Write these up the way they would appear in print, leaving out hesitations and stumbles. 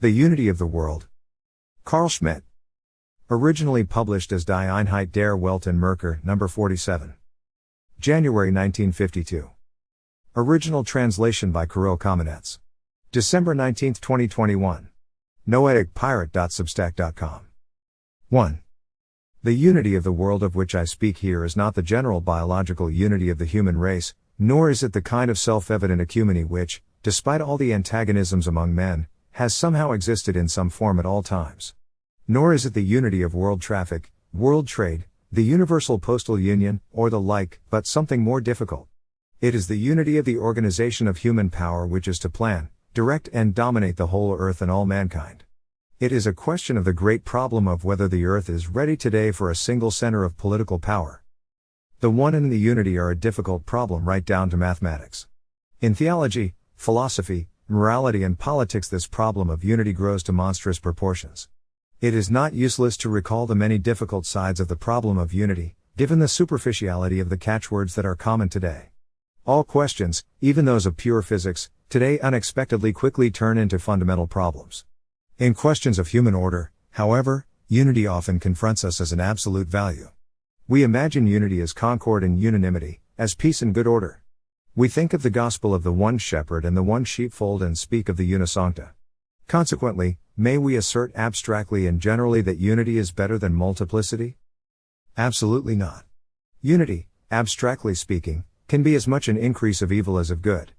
The Unity of the World. Carl Schmitt. Originally published as Die Einheit der Welt in Merkur, No. 47. January 1952. Original translation by Kirill Kaminets. December 19, 2021. noeticpirate.substack.com. 1. The unity of the world of which I speak here is not the general biological unity of the human race, nor is it the kind of self-evident ecumeny which, despite all the antagonisms among men, has somehow existed in some form at all times. Nor is it the unity of world traffic, world trade, the universal postal union, or the like, but something more difficult. It is the unity of the organization of human power which is to plan, direct and dominate the whole earth and all mankind. It is a question of the great problem of whether the earth is ready today for a single center of political power. The one and the unity are a difficult problem right down to mathematics. In theology, philosophy, morality and politics this problem of unity grows to monstrous proportions. It is not useless to recall the many difficult sides of the problem of unity, given the superficiality of the catchwords that are common today. All questions, even those of pure physics, today unexpectedly quickly turn into fundamental problems. In questions of human order, however, unity often confronts us as an absolute value. We imagine unity as concord and unanimity, as peace and good order. We think of the gospel of the one shepherd and the one sheepfold and speak of the unisancta. Consequently, may we assert abstractly and generally that unity is better than multiplicity? Absolutely not. Unity, abstractly speaking, can be as much an increase of evil as of good.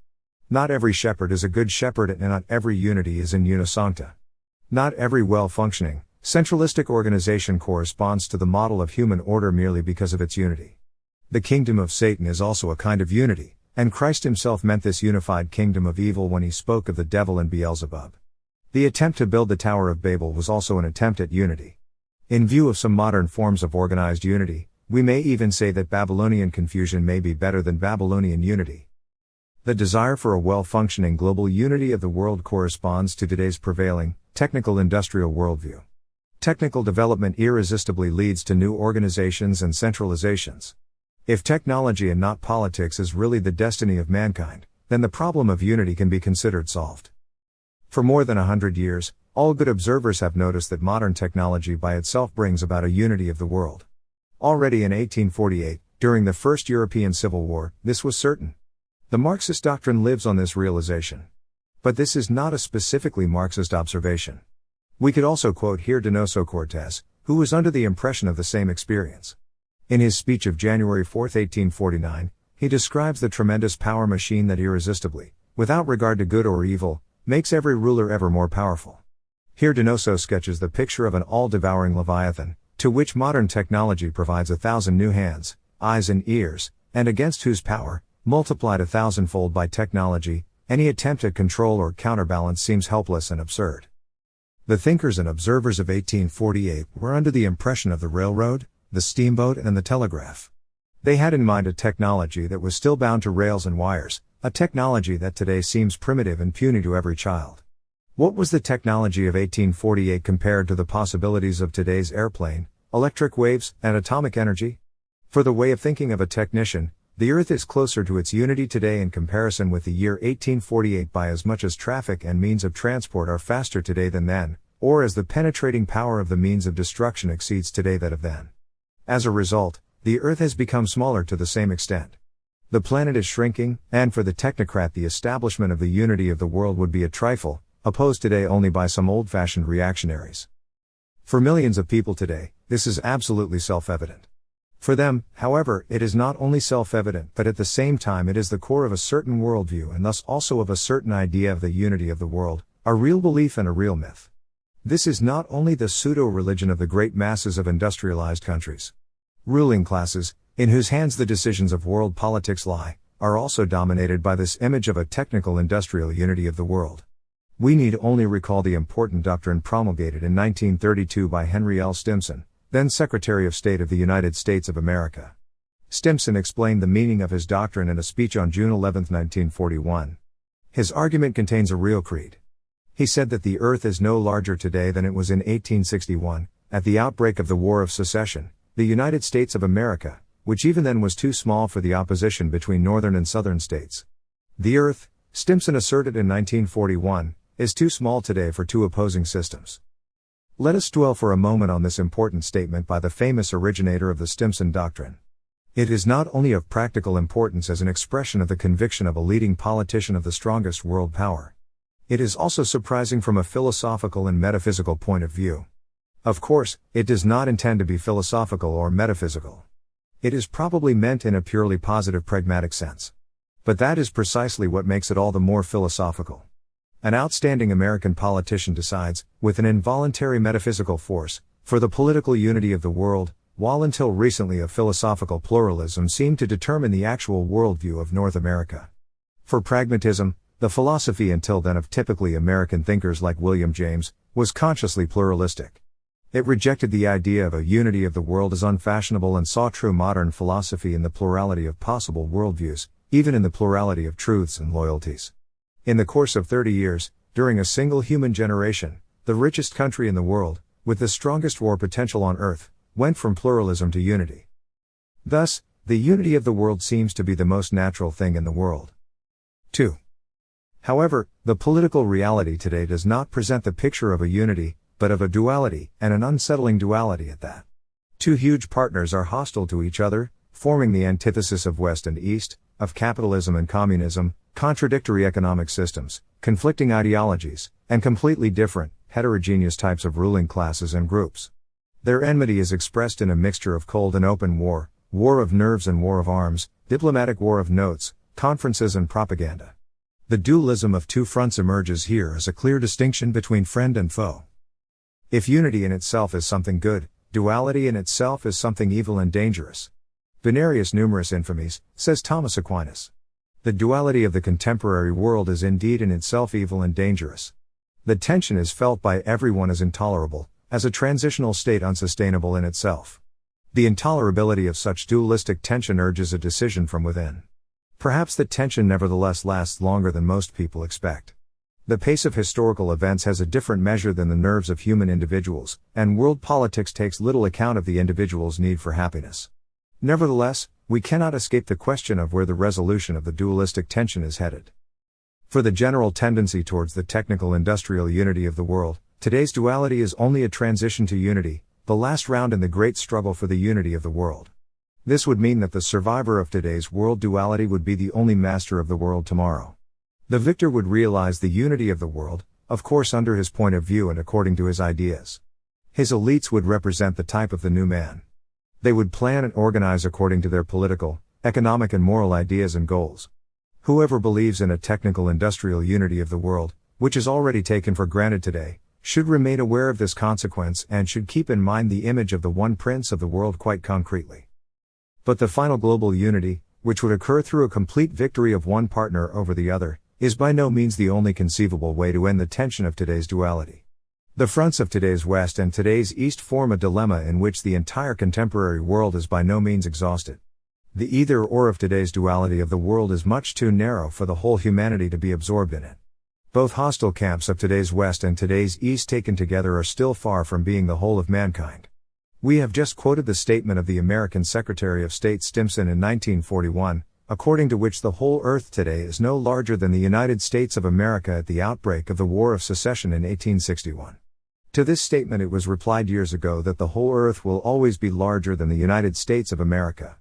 Not every shepherd is a good shepherd and not every unity is in unisancta. Not every well-functioning, centralistic organization corresponds to the model of human order merely because of its unity. The kingdom of Satan is also a kind of unity, and Christ himself meant this unified kingdom of evil when he spoke of the devil and Beelzebub. The attempt to build the Tower of Babel was also an attempt at unity. In view of some modern forms of organized unity, we may even say that Babylonian confusion may be better than Babylonian unity. The desire for a well-functioning global unity of the world corresponds to today's prevailing, technical industrial worldview. Technical development irresistibly leads to new organizations and centralizations. If technology and not politics is really the destiny of mankind, then the problem of unity can be considered solved. For more than 100 years, all good observers have noticed that modern technology by itself brings about a unity of the world. Already in 1848, during the First European Civil War, this was certain. The Marxist doctrine lives on this realization. But this is not a specifically Marxist observation. We could also quote here Donoso Cortés, who was under the impression of the same experience. In his speech of January 4, 1849, he describes the tremendous power machine that irresistibly, without regard to good or evil, makes every ruler ever more powerful. Here Donoso sketches the picture of an all-devouring Leviathan, to which modern technology provides 1,000 new hands, eyes and ears, and against whose power, multiplied 1,000-fold by technology, any attempt at control or counterbalance seems helpless and absurd. The thinkers and observers of 1848 were under the impression of the railroad, the steamboat and the telegraph. They had in mind a technology that was still bound to rails and wires, a technology that today seems primitive and puny to every child. What was the technology of 1848 compared to the possibilities of today's airplane, electric waves, and atomic energy? For the way of thinking of a technician, the Earth is closer to its unity today in comparison with the year 1848 by as much as traffic and means of transport are faster today than then, or as the penetrating power of the means of destruction exceeds today that of then. As a result, the Earth has become smaller to the same extent. The planet is shrinking, and for the technocrat the establishment of the unity of the world would be a trifle, opposed today only by some old-fashioned reactionaries. For millions of people today, this is absolutely self-evident. For them, however, it is not only self-evident but at the same time it is the core of a certain worldview and thus also of a certain idea of the unity of the world, a real belief and a real myth. This is not only the pseudo-religion of the great masses of industrialized countries. Ruling classes, in whose hands the decisions of world politics lie, are also dominated by this image of a technical industrial unity of the world. We need only recall the important doctrine promulgated in 1932 by Henry L. Stimson, then Secretary of State of the United States of America. Stimson explained the meaning of his doctrine in a speech on June 11, 1941. His argument contains a real creed. He said that the Earth is no larger today than it was in 1861, at the outbreak of the War of Secession, the United States of America, which even then was too small for the opposition between northern and southern states. The Earth, Stimson asserted in 1941, is too small today for two opposing systems. Let us dwell for a moment on this important statement by the famous originator of the Stimson doctrine. It is not only of practical importance as an expression of the conviction of a leading politician of the strongest world power. It is also surprising from a philosophical and metaphysical point of view. Of course, it does not intend to be philosophical or metaphysical. It is probably meant in a purely positive pragmatic sense. But that is precisely what makes it all the more philosophical. An outstanding American politician decides, with an involuntary metaphysical force, for the political unity of the world, while until recently a philosophical pluralism seemed to determine the actual worldview of North America. For pragmatism, the philosophy until then of typically American thinkers like William James, was consciously pluralistic. It rejected the idea of a unity of the world as unfashionable and saw true modern philosophy in the plurality of possible worldviews, even in the plurality of truths and loyalties. In the course of 30 years, during a single human generation, the richest country in the world, with the strongest war potential on earth, went from pluralism to unity. Thus, the unity of the world seems to be the most natural thing in the world. 2. However, the political reality today does not present the picture of a unity, but of a duality, and an unsettling duality at that. Two huge partners are hostile to each other, forming the antithesis of West and East, of capitalism and communism, contradictory economic systems, conflicting ideologies, and completely different, heterogeneous types of ruling classes and groups. Their enmity is expressed in a mixture of cold and open war, war of nerves and war of arms, diplomatic war of notes, conferences and propaganda. The dualism of two fronts emerges here as a clear distinction between friend and foe. If unity in itself is something good, duality in itself is something evil and dangerous. Binarius numerus infames, says Thomas Aquinas. The duality of the contemporary world is indeed in itself evil and dangerous. The tension is felt by everyone as intolerable, as a transitional state unsustainable in itself. The intolerability of such dualistic tension urges a decision from within. Perhaps the tension nevertheless lasts longer than most people expect. The pace of historical events has a different measure than the nerves of human individuals, and world politics takes little account of the individual's need for happiness. Nevertheless, we cannot escape the question of where the resolution of the dualistic tension is headed. For the general tendency towards the technical industrial unity of the world, today's duality is only a transition to unity, the last round in the great struggle for the unity of the world. This would mean that the survivor of today's world duality would be the only master of the world tomorrow. The victor would realize the unity of the world, of course under his point of view and according to his ideas. His elites would represent the type of the new man. They would plan and organize according to their political, economic and moral ideas and goals. Whoever believes in a technical industrial unity of the world, which is already taken for granted today, should remain aware of this consequence and should keep in mind the image of the one prince of the world quite concretely. But the final global unity, which would occur through a complete victory of one partner over the other, is by no means the only conceivable way to end the tension of today's duality. The fronts of today's West and today's East form a dilemma in which the entire contemporary world is by no means exhausted. The either-or of today's duality of the world is much too narrow for the whole humanity to be absorbed in it. Both hostile camps of today's West and today's East taken together are still far from being the whole of mankind. We have just quoted the statement of the American Secretary of State Stimson in 1941, according to which the whole Earth today is no larger than the United States of America at the outbreak of the War of Secession in 1861. To this statement it was replied years ago that the whole Earth will always be larger than the United States of America.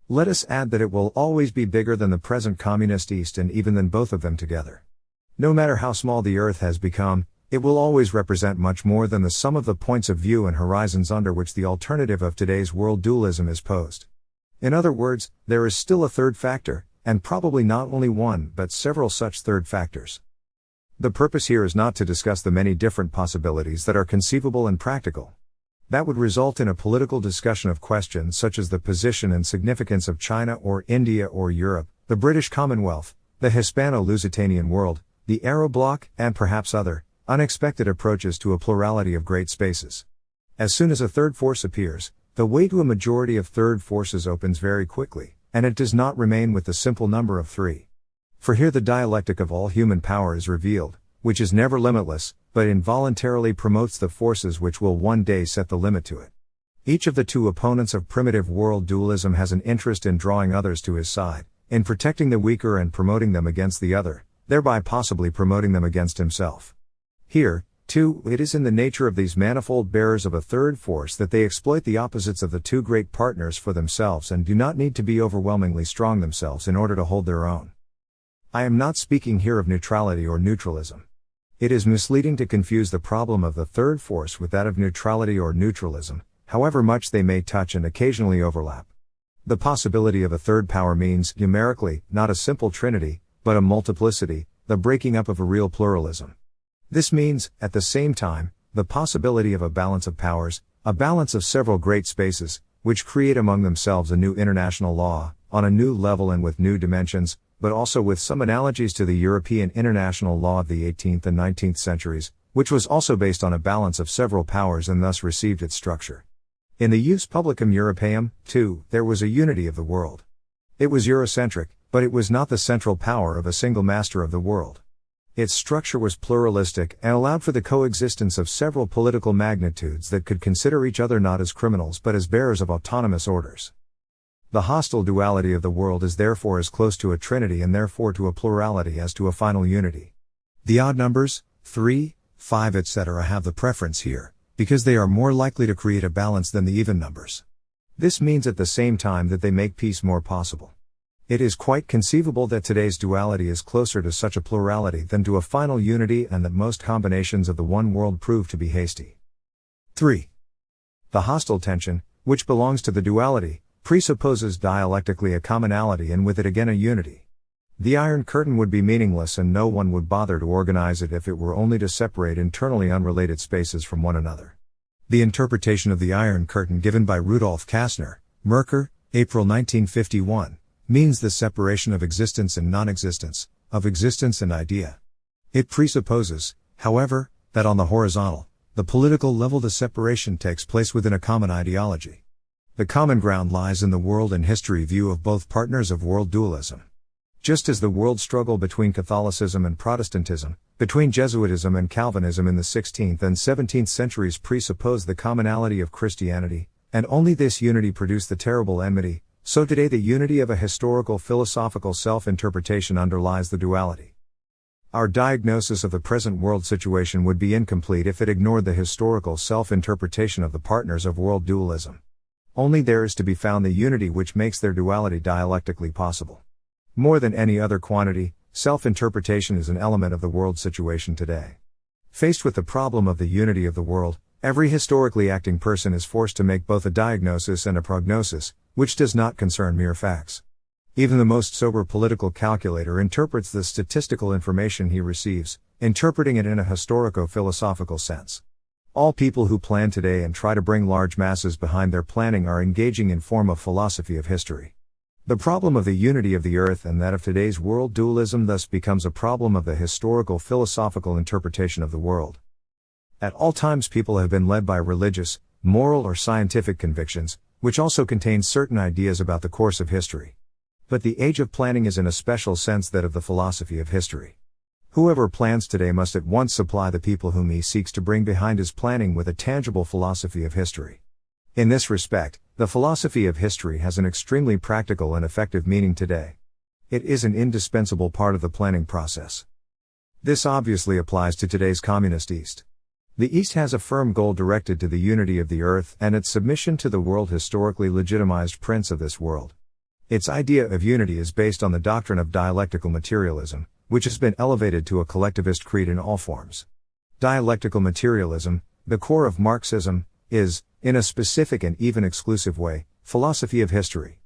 Let us add that it will always be bigger than the present communist East and even than both of them together. No matter how small the Earth has become, it will always represent much more than the sum of the points of view and horizons under which the alternative of today's world dualism is posed. In other words, there is still a third factor, and probably not only one but several such third factors. The purpose here is not to discuss the many different possibilities that are conceivable and practical. That would result in a political discussion of questions such as the position and significance of China or India or Europe, the British Commonwealth, the Hispano-Lusitanian world, the Arrow Bloc, and perhaps other, unexpected approaches to a plurality of great spaces. As soon as a third force appears, the way to a majority of third forces opens very quickly, and it does not remain with the simple number of three. For here the dialectic of all human power is revealed, which is never limitless, but involuntarily promotes the forces which will one day set the limit to it. Each of the two opponents of primitive world dualism has an interest in drawing others to his side, in protecting the weaker and promoting them against the other, thereby possibly promoting them against himself. Here, too, it is in the nature of these manifold bearers of a third force that they exploit the opposites of the two great partners for themselves and do not need to be overwhelmingly strong themselves in order to hold their own. I am not speaking here of neutrality or neutralism. It is misleading to confuse the problem of the third force with that of neutrality or neutralism, however much they may touch and occasionally overlap. The possibility of a third power means, numerically, not a simple trinity, but a multiplicity, the breaking up of a real pluralism. This means, at the same time, the possibility of a balance of powers, a balance of several great spaces, which create among themselves a new international law, on a new level and with new dimensions, but also with some analogies to the European international law of the 18th and 19th centuries, which was also based on a balance of several powers and thus received its structure. In the Jus Publicum Europaeum, too, there was a unity of the world. It was Eurocentric, but it was not the central power of a single master of the world. Its structure was pluralistic and allowed for the coexistence of several political magnitudes that could consider each other not as criminals but as bearers of autonomous orders. The hostile duality of the world is therefore as close to a trinity and therefore to a plurality as to a final unity. The odd numbers, 3, 5 etc. have the preference here, because they are more likely to create a balance than the even numbers. This means at the same time that they make peace more possible. It is quite conceivable that today's duality is closer to such a plurality than to a final unity and that most combinations of the one world prove to be hasty. 3. The hostile tension, which belongs to the duality, presupposes dialectically a commonality and with it again a unity. The Iron Curtain would be meaningless and no one would bother to organize it if it were only to separate internally unrelated spaces from one another. The interpretation of the Iron Curtain given by Rudolf Kastner, Merkur, April 1951, means the separation of existence and non-existence, of existence and idea. It presupposes, however, that on the horizontal, the political level the separation takes place within a common ideology. The common ground lies in the world and history view of both partners of world dualism. Just as the world struggle between Catholicism and Protestantism, between Jesuitism and Calvinism in the 16th and 17th centuries presupposed the commonality of Christianity, and only this unity produced the terrible enmity, so today the unity of a historical philosophical self-interpretation underlies the duality. Our diagnosis of the present world situation would be incomplete if it ignored the historical self-interpretation of the partners of world dualism. Only there is to be found the unity which makes their duality dialectically possible. More than any other quantity, self-interpretation is an element of the world situation today. Faced with the problem of the unity of the world, every historically acting person is forced to make both a diagnosis and a prognosis, which does not concern mere facts. Even the most sober political calculator interprets the statistical information he receives, interpreting it in a historico-philosophical sense. All people who plan today and try to bring large masses behind their planning are engaging in form of philosophy of history. The problem of the unity of the earth and that of today's world dualism thus becomes a problem of the historical philosophical interpretation of the world. At all times people have been led by religious, moral or scientific convictions, which also contain certain ideas about the course of history. But the age of planning is in a special sense that of the philosophy of history. Whoever plans today must at once supply the people whom he seeks to bring behind his planning with a tangible philosophy of history. In this respect, the philosophy of history has an extremely practical and effective meaning today. It is an indispensable part of the planning process. This obviously applies to today's communist East. The East has a firm goal directed to the unity of the earth and its submission to the world historically legitimized prince of this world. Its idea of unity is based on the doctrine of dialectical materialism, which has been elevated to a collectivist creed in all forms. Dialectical materialism, the core of Marxism, is, in a specific and even exclusive way, philosophy of history.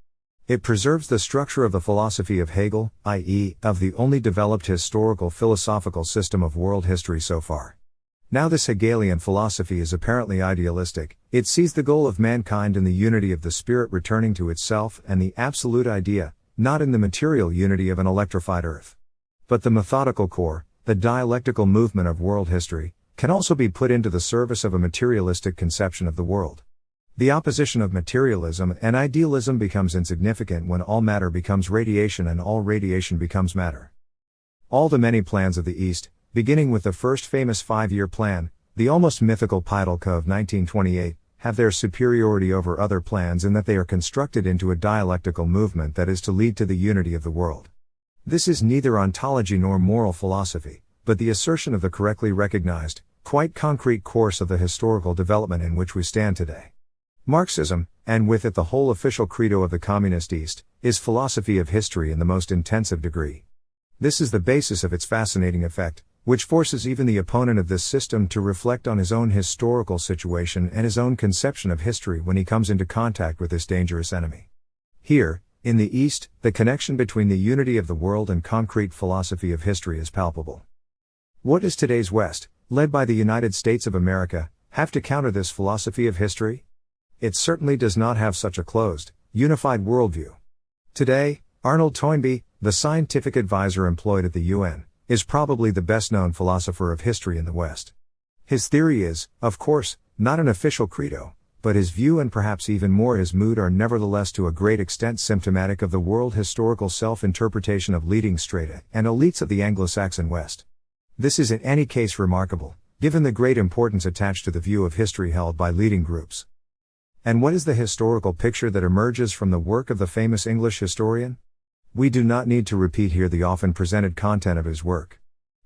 It preserves the structure of the philosophy of Hegel, i.e., of the only developed historical philosophical system of world history so far. Now this Hegelian philosophy is apparently idealistic, it sees the goal of mankind in the unity of the spirit returning to itself and the absolute idea, not in the material unity of an electrified earth. But the methodical core, the dialectical movement of world history, can also be put into the service of a materialistic conception of the world. The opposition of materialism and idealism becomes insignificant when all matter becomes radiation and all radiation becomes matter. All the many plans of the East, beginning with the first famous 5-year plan, the almost mythical Peidelka of 1928, have their superiority over other plans in that they are constructed into a dialectical movement that is to lead to the unity of the world. This is neither ontology nor moral philosophy, but the assertion of the correctly recognized, quite concrete course of the historical development in which we stand today. Marxism, and with it the whole official credo of the Communist East, is philosophy of history in the most intensive degree. This is the basis of its fascinating effect, which forces even the opponent of this system to reflect on his own historical situation and his own conception of history when he comes into contact with this dangerous enemy. Here, in the East, the connection between the unity of the world and concrete philosophy of history is palpable. What does today's West, led by the United States of America, have to counter this philosophy of history? It certainly does not have such a closed, unified worldview. Today, Arnold Toynbee, the scientific advisor employed at the UN, is probably the best-known philosopher of history in the West. His theory is, of course, not an official credo, but his view and perhaps even more his mood are nevertheless to a great extent symptomatic of the world historical self-interpretation of leading strata and elites of the Anglo-Saxon West. This is in any case remarkable, given the great importance attached to the view of history held by leading groups. And what is the historical picture that emerges from the work of the famous English historian? We do not need to repeat here the often presented content of his work.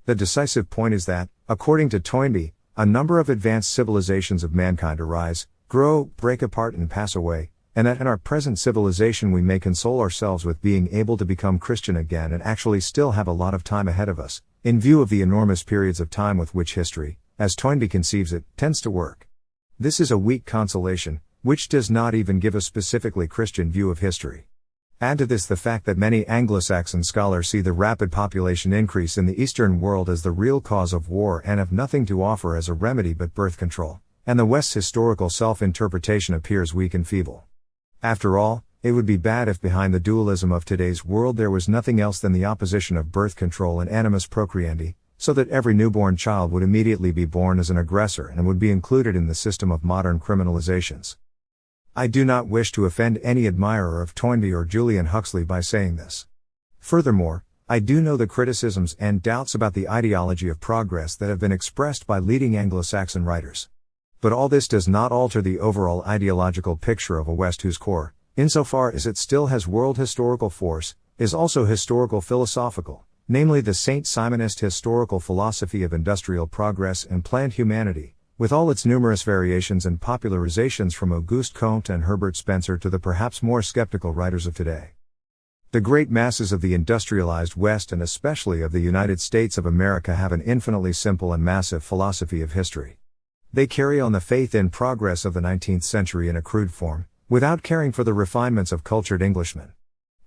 The decisive point is that, according to Toynbee, a number of advanced civilizations of mankind arise, grow, break apart and pass away, and that in our present civilization we may console ourselves with being able to become Christian again and actually still have a lot of time ahead of us, in view of the enormous periods of time with which history, as Toynbee conceives it, tends to work. This is a weak consolation, which does not even give a specifically Christian view of history. Add to this the fact that many Anglo-Saxon scholars see the rapid population increase in the Eastern world as the real cause of war and have nothing to offer as a remedy but birth control, and the West's historical self-interpretation appears weak and feeble. After all, it would be bad if behind the dualism of today's world there was nothing else than the opposition of birth control and animus procreandi, so that every newborn child would immediately be born as an aggressor and would be included in the system of modern criminalizations. I do not wish to offend any admirer of Toynbee or Julian Huxley by saying this. Furthermore, I do know the criticisms and doubts about the ideology of progress that have been expressed by leading Anglo-Saxon writers. But all this does not alter the overall ideological picture of a West whose core, insofar as it still has world historical force, is also historical philosophical, namely the Saint Simonist historical philosophy of industrial progress and planned humanity, with all its numerous variations and popularizations from Auguste Comte and Herbert Spencer to the perhaps more skeptical writers of today. The great masses of the industrialized West and especially of the United States of America have an infinitely simple and massive philosophy of history. They carry on the faith in progress of the 19th century in a crude form, without caring for the refinements of cultured Englishmen.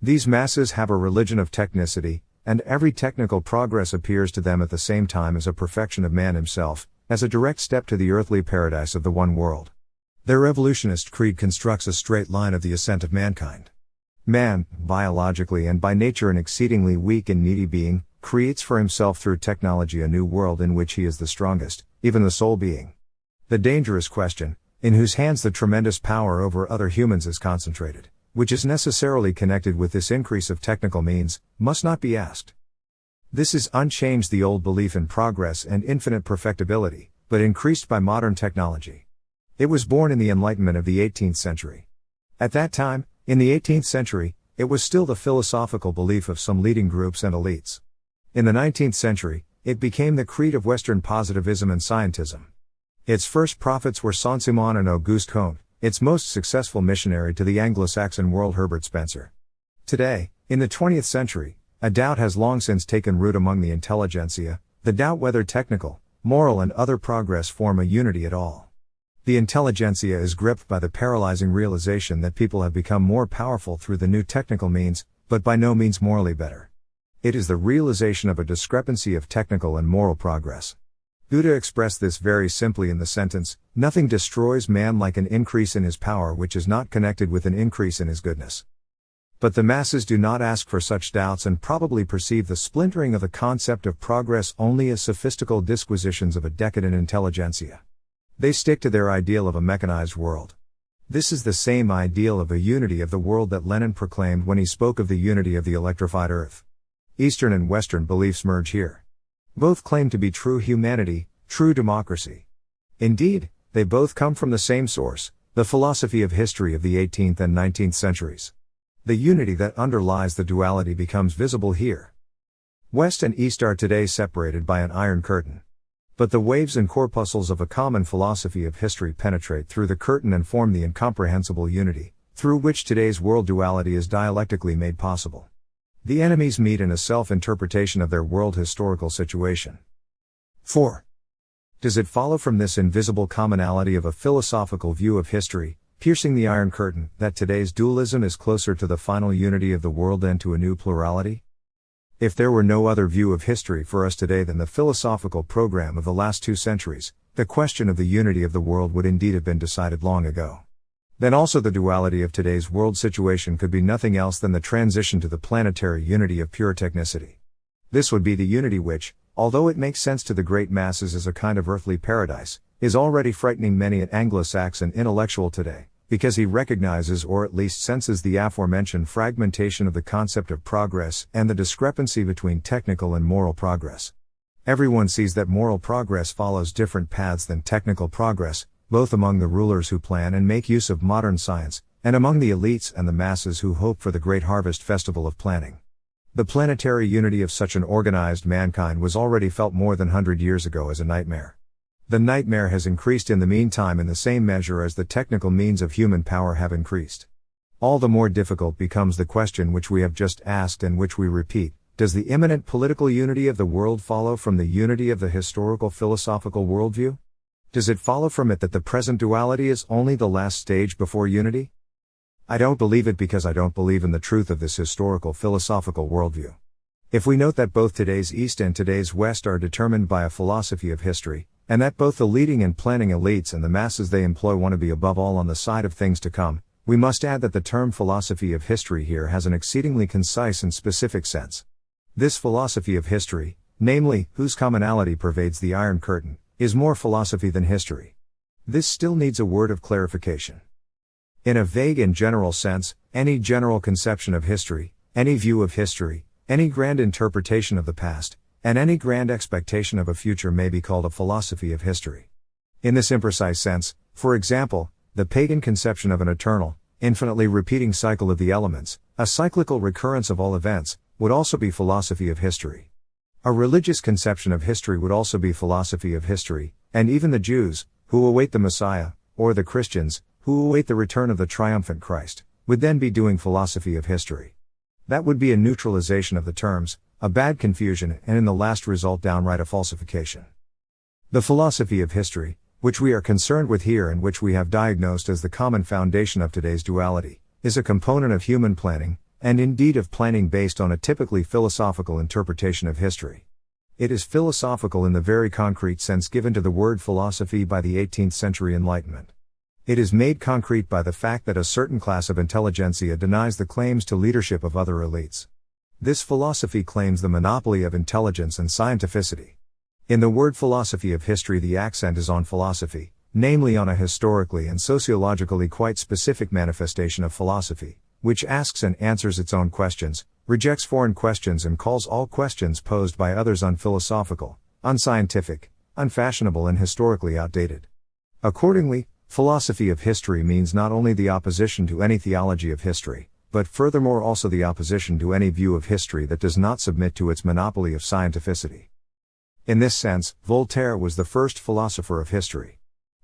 These masses have a religion of technicity, and every technical progress appears to them at the same time as a perfection of man himself, as a direct step to the earthly paradise of the one world. Their evolutionist creed constructs a straight line of the ascent of mankind. Man, biologically and by nature an exceedingly weak and needy being, creates for himself through technology a new world in which he is the strongest, even the sole being. The dangerous question, in whose hands the tremendous power over other humans is concentrated, which is necessarily connected with this increase of technical means, must not be asked. This is unchanged the old belief in progress and infinite perfectibility, but increased by modern technology. It was born in the Enlightenment of the 18th century. At that time, in the 18th century, it was still the philosophical belief of some leading groups and elites. In the 19th century, it became the creed of Western positivism and scientism. Its first prophets were Saint-Simon and Auguste Comte, its most successful missionary to the Anglo-Saxon world Herbert Spencer. Today, in the 20th century, a doubt has long since taken root among the intelligentsia, the doubt whether technical, moral and other progress form a unity at all. The intelligentsia is gripped by the paralyzing realization that people have become more powerful through the new technical means, but by no means morally better. It is the realization of a discrepancy of technical and moral progress. Goethe expressed this very simply in the sentence, "Nothing destroys man like an increase in his power which is not connected with an increase in his goodness." But the masses do not ask for such doubts and probably perceive the splintering of the concept of progress only as sophistical disquisitions of a decadent intelligentsia. They stick to their ideal of a mechanized world. This is the same ideal of a unity of the world that Lenin proclaimed when he spoke of the unity of the electrified earth. Eastern and Western beliefs merge here. Both claim to be true humanity, true democracy. Indeed, they both come from the same source, the philosophy of history of the 18th and 19th centuries. The unity that underlies the duality becomes visible here. West and East are today separated by an iron curtain. But the waves and corpuscles of a common philosophy of history penetrate through the curtain and form the incomprehensible unity, through which today's world duality is dialectically made possible. The enemies meet in a self-interpretation of their world historical situation. 4. Does it follow from this invisible commonality of a philosophical view of history, piercing the iron curtain, that today's dualism is closer to the final unity of the world than to a new plurality? If there were no other view of history for us today than the philosophical program of the last 2 centuries, the question of the unity of the world would indeed have been decided long ago. Then also the duality of today's world situation could be nothing else than the transition to the planetary unity of pure technicity. This would be the unity which, although it makes sense to the great masses as a kind of earthly paradise, is already frightening many an Anglo-Saxon intellectual today, because he recognizes or at least senses the aforementioned fragmentation of the concept of progress and the discrepancy between technical and moral progress. Everyone sees that moral progress follows different paths than technical progress, both among the rulers who plan and make use of modern science, and among the elites and the masses who hope for the great harvest festival of planning. The planetary unity of such an organized mankind was already felt more than 100 years ago as a nightmare. The nightmare has increased in the meantime in the same measure as the technical means of human power have increased. All the more difficult becomes the question which we have just asked and which we repeat: does the imminent political unity of the world follow from the unity of the historical philosophical worldview? Does it follow from it that the present duality is only the last stage before unity? I don't believe it because I don't believe in the truth of this historical philosophical worldview. If we note that both today's East and today's West are determined by a philosophy of history, and that both the leading and planning elites and the masses they employ want to be above all on the side of things to come, we must add that the term philosophy of history here has an exceedingly concise and specific sense. This philosophy of history, namely, whose commonality pervades the Iron Curtain, is more philosophy than history. This still needs a word of clarification. In a vague and general sense, any general conception of history, any view of history, any grand interpretation of the past, and any grand expectation of a future may be called a philosophy of history. In this imprecise sense, for example, the pagan conception of an eternal, infinitely repeating cycle of the elements, a cyclical recurrence of all events, would also be philosophy of history. A religious conception of history would also be philosophy of history, and even the Jews, who await the Messiah, or the Christians, who await the return of the triumphant Christ, would then be doing philosophy of history. That would be a neutralization of the terms, a bad confusion, and in the last result downright a falsification. The philosophy of history, which we are concerned with here and which we have diagnosed as the common foundation of today's duality, is a component of human planning, and indeed of planning based on a typically philosophical interpretation of history. It is philosophical in the very concrete sense given to the word philosophy by the 18th century Enlightenment. It is made concrete by the fact that a certain class of intelligentsia denies the claims to leadership of other elites. This philosophy claims the monopoly of intelligence and scientificity. In the word philosophy of history, the accent is on philosophy, namely on a historically and sociologically quite specific manifestation of philosophy, which asks and answers its own questions, rejects foreign questions, and calls all questions posed by others unphilosophical, unscientific, unfashionable, and historically outdated. Accordingly, philosophy of history means not only the opposition to any theology of history, but furthermore also the opposition to any view of history that does not submit to its monopoly of scientificity. In this sense, Voltaire was the first philosopher of history.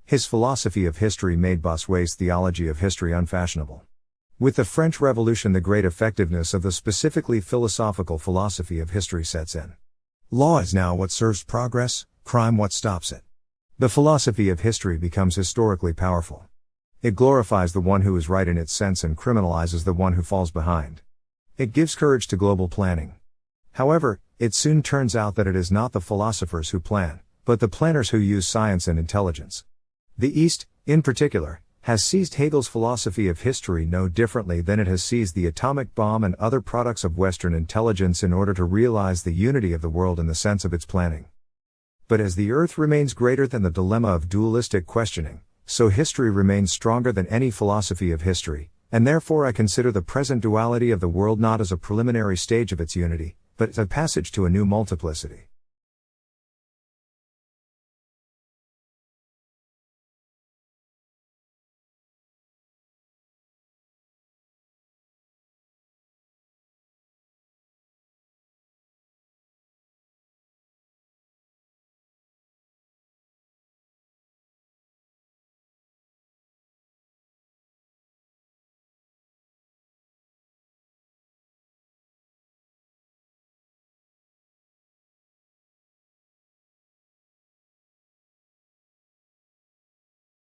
His philosophy of history made Bossuet's theology of history unfashionable. With the French Revolution, the great effectiveness of the specifically philosophical philosophy of history sets in. Law is now what serves progress, crime what stops it. The philosophy of history becomes historically powerful. It glorifies the one who is right in its sense and criminalizes the one who falls behind. It gives courage to global planning. However, it soon turns out that it is not the philosophers who plan, but the planners who use science and intelligence. The East, in particular, has seized Hegel's philosophy of history no differently than it has seized the atomic bomb and other products of Western intelligence in order to realize the unity of the world in the sense of its planning. But as the earth remains greater than the dilemma of dualistic questioning, so history remains stronger than any philosophy of history, and therefore I consider the present duality of the world not as a preliminary stage of its unity, but as a passage to a new multiplicity.